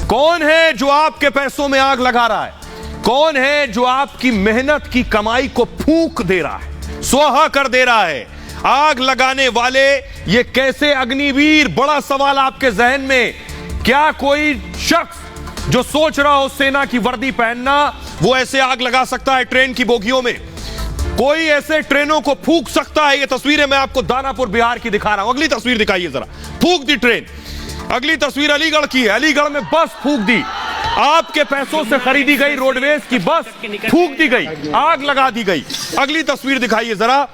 कौन है जो आपके पैसों में आग लगा रहा है? कौन है जो आपकी मेहनत की कमाई को फूंक दे रहा है, स्वाहा कर दे रहा है? आग लगाने वाले ये कैसे अग्निवीर? बड़ा सवाल आपके जहन में। क्या कोई शख्स जो सोच रहा हो सेना की वर्दी पहनना, वो ऐसे आग लगा सकता है ट्रेन की बोगियों में? कोई ऐसे ट्रेनों को फूंक सकता है? ये तस्वीरें मैं आपको दानापुर बिहार की दिखा रहा हूं। अगली तस्वीर दिखाइए जरा। फूंक दी ट्रेन। अगली तस्वीर अलीगढ़ की है। अलीगढ़ में बस फूंक दी। आपके पैसों से खरीदी गई रोडवेज की बस फूंक दी गई, आग लगा दी गई। अगली तस्वीर दिखाइए जरा।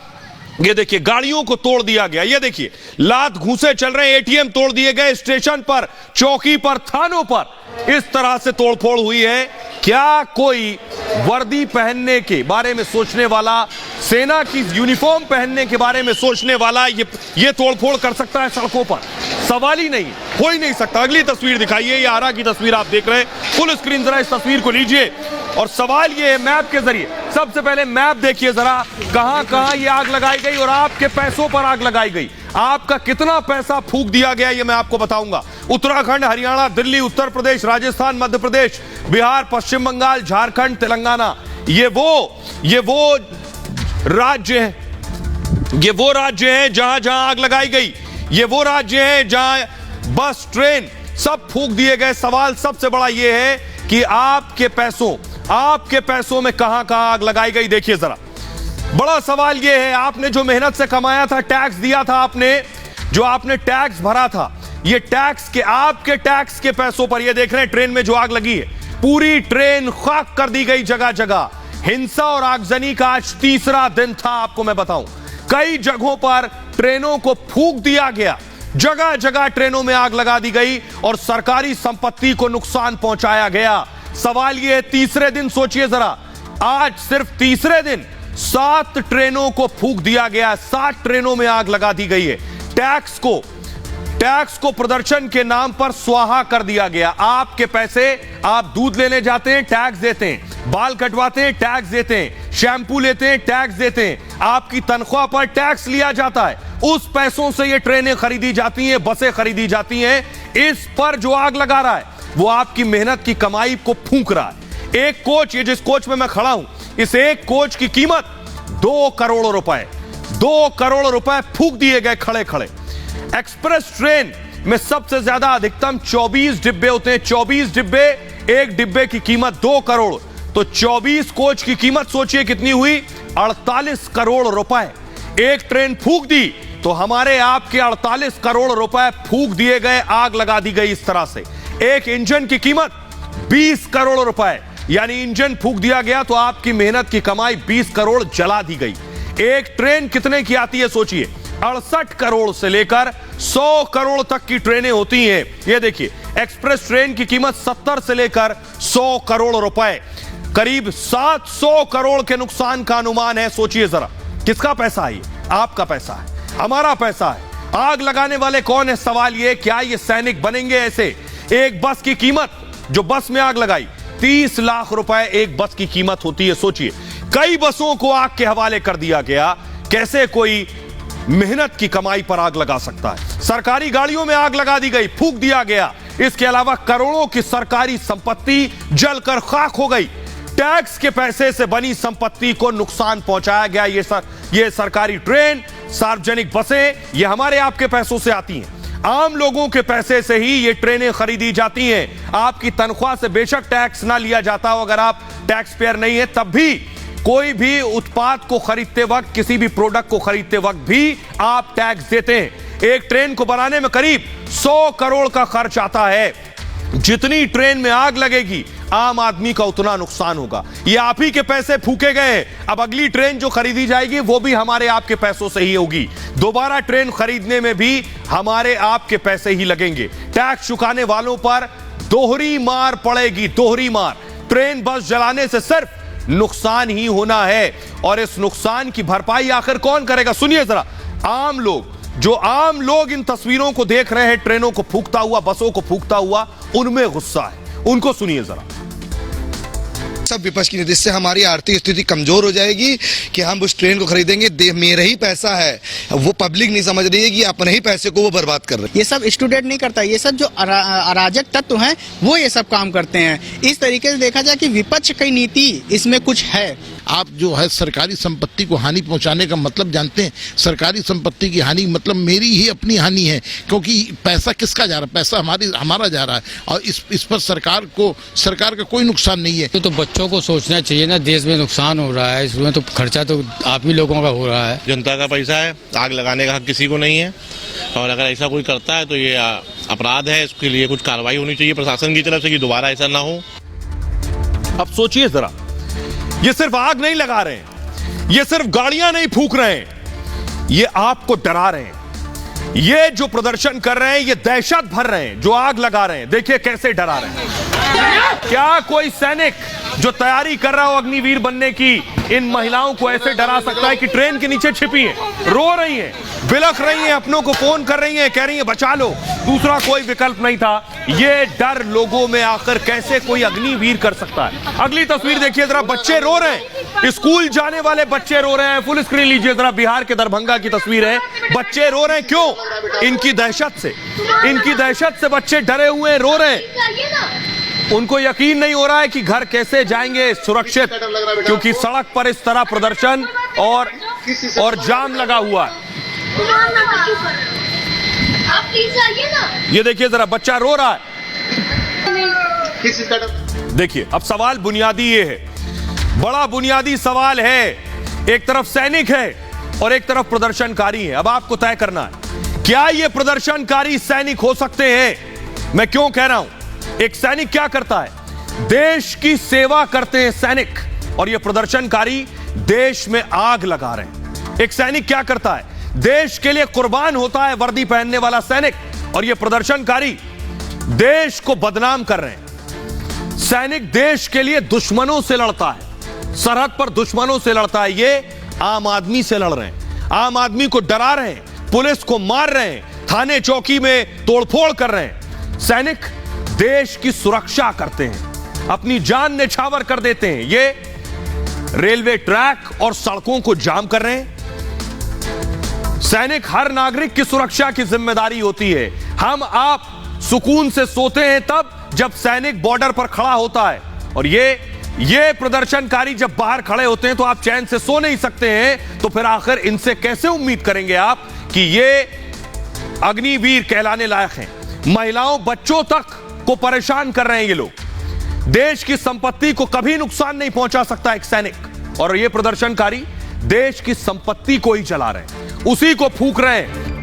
ये देखिए, गाड़ियों को तोड़ दिया गया। ये देखिए, लात घूंसे चल रहे हैं, एटीएम तोड़ दिए गए, स्टेशन पर, चौकी पर, थानों पर इस तरह से तोड़फोड़ हुई है। क्या कोई वर्दी पहनने के बारे में सोचने वाला, सेना की यूनिफॉर्म पहनने के बारे में सोचने वाला ये तोड़फोड़ कर सकता है सड़कों पर? सवाल ही नहीं, हो ही नहीं सकता। अगली तस्वीर दिखाइए। ये आरा की तस्वीर आप देख रहे हैं। फुल स्क्रीन जरा इस तस्वीर को लीजिए और सवाल ये है मैप के जरिए। सबसे पहले मैप देखिए जरा, कहां कहां ये आग लगाई गई और आपके पैसों पर आग लगाई गई। आपका कितना पैसा फूंक दिया गया ये मैं आपको बताऊंगा। उत्तराखंड, हरियाणा, दिल्ली, उत्तर प्रदेश, राजस्थान, मध्य प्रदेश, बिहार, पश्चिम बंगाल, झारखंड, तेलंगाना, ये वो राज्य हैं जहां जहां आग लगाई गई। ये वो राज्य हैं जहां बस, ट्रेन सब फूंक दिए गए। सवाल सबसे बड़ा ये है कि आपके पैसों में कहां कहां आग लगाई गई। देखिए जरा, बड़ा सवाल यह है, आपने जो मेहनत से कमाया था, टैक्स दिया था आपने, जो आपने टैक्स भरा था, ये आपके टैक्स के पैसों पर, ये देख रहे हैं ट्रेन में जो आग लगी है, पूरी ट्रेन खाक कर दी गई जगह जगह। हिंसा और आगजनी का आज तीसरा दिन था। आपको मैं बताऊं, कई जगहों पर ट्रेनों को फूंक दिया गया, जगह जगह ट्रेनों में आग लगा दी गई और सरकारी संपत्ति को नुकसान पहुंचाया गया। सवाल यह है, तीसरे दिन सोचिए जरा, आज सिर्फ तीसरे दिन 7 ट्रेनों को फूंक दिया गया, 7 ट्रेनों में आग लगा दी गई है। टैक्स को प्रदर्शन के नाम पर स्वाहा कर दिया गया। आपके पैसे, आप दूध लेने जाते हैं, टैक्स देते हैं, बाल कटवाते हैं, टैक्स देते हैं, शैंपू लेते हैं, टैक्स देते हैं, आपकी तनख्वाह पर टैक्स लिया जाता है। उस पैसों से ये ट्रेनें खरीदी जाती हैं, बसें खरीदी जाती हैं। इस पर जो आग लगा रहा है वो आपकी मेहनत की कमाई को फूंक रहा है। एक कोच, ये जिस कोच में मैं खड़ा हूं, इस एक कोच की कीमत 2 करोड़ रुपए, 2 करोड़ रुपए फूंक दिए गए खड़े खड़े। एक्सप्रेस ट्रेन में सबसे ज्यादा अधिकतम 24 डिब्बे होते हैं। 24 डिब्बे, एक डिब्बे की कीमत 2 करोड़, तो 24 कोच की कीमत सोचिए कितनी हुई, 48 करोड़ रुपए। एक ट्रेन फूंक दी तो हमारे आपके 48 करोड़ रुपए फूंक दिए गए, आग लगा दी गई इस तरह से। एक इंजन की कीमत 20 करोड़ रुपए, यानी इंजन फूंक दिया गया तो आपकी मेहनत की कमाई 20 करोड़ जला दी गई। एक ट्रेन कितने की आती है सोचिए, 68 करोड़ से लेकर 100 करोड़ तक की ट्रेनें होती हैं। ये देखिए, एक्सप्रेस ट्रेन की कीमत 70 से लेकर 100 करोड़ रुपए, करीब 700 करोड़ के नुकसान का अनुमान है। सोचिए जरा, किसका पैसा है? आपका पैसा है, हमारा पैसा है। आग लगाने वाले कौन है? सवाल ये, क्या ये सैनिक बनेंगे ऐसे? एक बस की कीमत, जो बस में आग लगाई, 30 लाख रुपए एक बस की कीमत होती है। सोचिए, कई बसों को आग के हवाले कर दिया गया। कैसे कोई मेहनत की कमाई पर आग लगा सकता है? सरकारी गाड़ियों में आग लगा दी गई, फूंक दिया गया। इसके अलावा करोड़ों की सरकारी संपत्ति जलकर खाक हो गई। टैक्स के पैसे से बनी संपत्ति को नुकसान पहुंचाया गया। ये सरकारी ट्रेन, सार्वजनिक बसें, ये हमारे आपके पैसों से आती हैं। आम लोगों के पैसे से ही ये ट्रेनें खरीदी जाती हैं। आपकी तनख्वाह से बेशक टैक्स ना लिया जाता हो, अगर आप टैक्स पेयर नहीं है, तब भी कोई भी उत्पाद को खरीदते वक्त, किसी भी प्रोडक्ट को खरीदते वक्त भी आप टैक्स देते हैं। एक ट्रेन को बनाने में करीब 100 करोड़ का खर्च आता है। जितनी ट्रेन में आग लगेगी, आम आदमी का उतना नुकसान होगा। ये आप ही के पैसे फूके गए। अब अगली ट्रेन जो खरीदी जाएगी वो भी हमारे आपके पैसों से ही होगी। दोबारा ट्रेन खरीदने में भी हमारे आपके पैसे ही लगेंगे। टैक्स चुकाने वालों पर दोहरी मार पड़ेगी, दोहरी मार। ट्रेन बस जलाने से सिर्फ नुकसान ही होना है और इस नुकसान की भरपाई आखिर कौन करेगा? सुनिए जरा, आम लोग इन तस्वीरों को देख रहे हैं, ट्रेनों को फूंकता हुआ, बसों को फूंकता हुआ, उनमें गुस्सा है। उनको सुनिए जरा। सब विपक्ष की नीति। इससे हमारी आर्थिक स्थिति कमजोर हो जाएगी कि हम उस ट्रेन को खरीदेंगे, मेरा ही पैसा है, वो पब्लिक नहीं समझ रही है कि अपने ही पैसे को वो बर्बाद कर रहे हैं। ये सब स्टूडेंट नहीं करता, ये सब जो अराजक तत्व हैं वो ये सब काम करते हैं। इस तरीके से देखा जाए कि विपक्ष की नीति इसमें कुछ है। आप जो है सरकारी संपत्ति को हानि पहुंचाने का मतलब जानते हैं? सरकारी संपत्ति की हानि मतलब मेरी ही अपनी हानि है, क्योंकि पैसा किसका जा रहा है? पैसा हमारा जा रहा है और इस पर सरकार का कोई नुकसान नहीं है। तो बच्चों को सोचना चाहिए ना, देश में नुकसान हो रहा है, इसमें तो खर्चा तो आप ही लोगों का हो रहा है। जनता का पैसा है, आग लगाने का हक किसी को नहीं है, और अगर ऐसा कोई करता है तो ये अपराध है। इसके लिए कुछ कार्रवाई होनी चाहिए प्रशासन की तरफ से कि दोबारा ऐसा ना हो। अब सोचिए जरा, ये सिर्फ आग नहीं लगा रहे हैं, ये सिर्फ गाड़ियां नहीं फूंक रहे हैं, ये आपको डरा रहे हैं। ये जो प्रदर्शन कर रहे हैं ये दहशत भर रहे हैं, जो आग लगा रहे हैं देखिए कैसे डरा रहे हैं। क्या कोई सैनिक जो तैयारी कर रहा हो अग्निवीर बनने की इन महिलाओं को ऐसे डरा सकता है कि ट्रेन के नीचे छिपी है, रो रही हैं, बिलख रही हैं, अपनों को फोन कर रही हैं, कह रही हैं बचा लो, दूसरा कोई विकल्प नहीं था। ये डर लोगों में आकर कैसे कोई अग्निवीर कर सकता है? अगली तस्वीर देखिए जरा, बच्चे रो रहे हैं, स्कूल जाने वाले बच्चे रो रहे हैं। फुल स्क्रीन लीजिए जरा, बिहार के दरभंगा की तस्वीर है। बच्चे रो रहे हैं, क्यों? इनकी दहशत से बच्चे डरे हुए हैं, रो रहे हैं। उनको यकीन नहीं हो रहा है कि घर कैसे जाएंगे सुरक्षित, क्योंकि सड़क पर इस तरह प्रदर्शन और जाम लगा हुआ है। ये देखिए जरा, बच्चा रो रहा है। देखिए अब सवाल बुनियादी ये है, बड़ा बुनियादी सवाल है। एक तरफ सैनिक है और एक तरफ प्रदर्शनकारी है। अब आपको तय करना है, क्या ये प्रदर्शनकारी सैनिक हो सकते हैं? मैं क्यों कह रहा हूं? एक सैनिक क्या करता है? देश की सेवा करते हैं सैनिक, और ये प्रदर्शनकारी देश में आग लगा रहे हैं। एक सैनिक क्या करता है? देश के लिए कुर्बान होता है वर्दी पहनने वाला सैनिक, और ये प्रदर्शनकारी देश को बदनाम कर रहे हैं। सैनिक देश के लिए दुश्मनों से लड़ता है, सरहद पर दुश्मनों से लड़ता है। ये आम आदमी से लड़ रहे हैं, आम आदमी को डरा रहे हैं, पुलिस को मार रहे हैं, थाने चौकी में तोड़फोड़ कर रहे हैं। सैनिक देश की सुरक्षा करते हैं, अपनी जान न्यौछावर कर देते हैं। ये रेलवे ट्रैक और सड़कों को जाम कर रहे हैं। सैनिक हर नागरिक की सुरक्षा की जिम्मेदारी होती है। हम आप सुकून से सोते हैं तब जब सैनिक बॉर्डर पर खड़ा होता है, और ये प्रदर्शनकारी जब बाहर खड़े होते हैं तो आप चैन से सो नहीं सकते हैं। तो फिर आखिर इनसे कैसे उम्मीद करेंगे आप कि ये अग्निवीर कहलाने लायक हैं? महिलाओं बच्चों तक को परेशान कर रहे हैं ये लोग। देश की संपत्ति को कभी नुकसान नहीं पहुंचा सकता एक सैनिक, और ये प्रदर्शनकारी देश की संपत्ति को ही चला रहे हैं, उसी को फूंक रहे हैं।